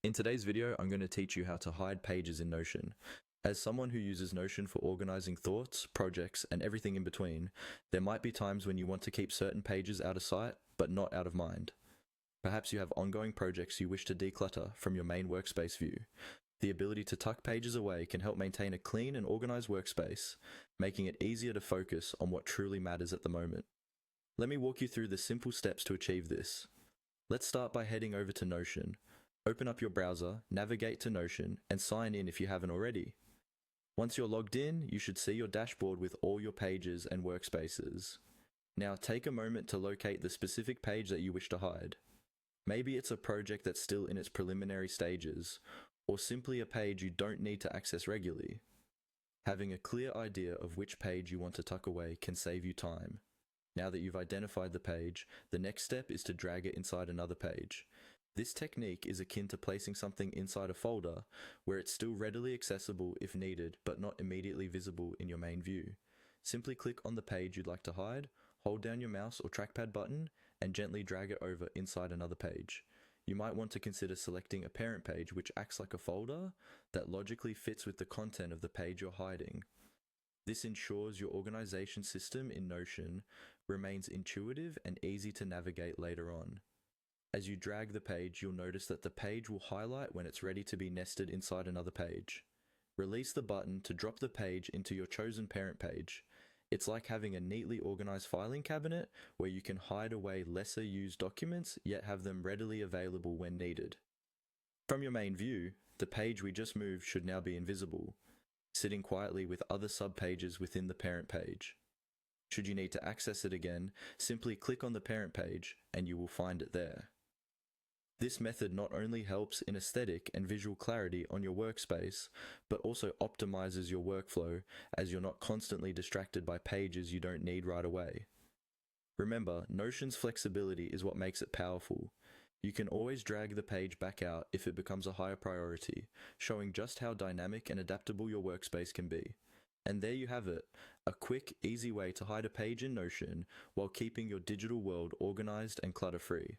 In today's video, I'm going to teach you how to hide pages in Notion. As someone who uses Notion for organizing thoughts, projects, and everything in between, there might be times when you want to keep certain pages out of sight, but not out of mind. Perhaps you have ongoing projects you wish to declutter from your main workspace view. The ability to tuck pages away can help maintain a clean and organized workspace, making it easier to focus on what truly matters at the moment. Let me walk you through the simple steps to achieve this. Let's start by heading over to Notion. Open up your browser, navigate to Notion, and sign in if you haven't already. Once you're logged in, you should see your dashboard with all your pages and workspaces. Now take a moment to locate the specific page that you wish to hide. Maybe it's a project that's still in its preliminary stages, or simply a page you don't need to access regularly. Having a clear idea of which page you want to tuck away can save you time. Now that you've identified the page, the next step is to drag it inside another page. This technique is akin to placing something inside a folder, where it's still readily accessible if needed, but not immediately visible in your main view. Simply click on the page you'd like to hide, hold down your mouse or trackpad button, and gently drag it over inside another page. You might want to consider selecting a parent page which acts like a folder that logically fits with the content of the page you're hiding. This ensures your organization system in Notion remains intuitive and easy to navigate later on. As you drag the page, you'll notice that the page will highlight when it's ready to be nested inside another page. Release the button to drop the page into your chosen parent page. It's like having a neatly organized filing cabinet where you can hide away lesser used documents yet have them readily available when needed. From your main view, the page we just moved should now be invisible, sitting quietly with other subpages within the parent page. Should you need to access it again, simply click on the parent page and you will find it there. This method not only helps in aesthetic and visual clarity on your workspace, but also optimizes your workflow as you're not constantly distracted by pages you don't need right away. Remember, Notion's flexibility is what makes it powerful. You can always drag the page back out if it becomes a higher priority, showing just how dynamic and adaptable your workspace can be. And there you have it, a quick, easy way to hide a page in Notion while keeping your digital world organized and clutter-free.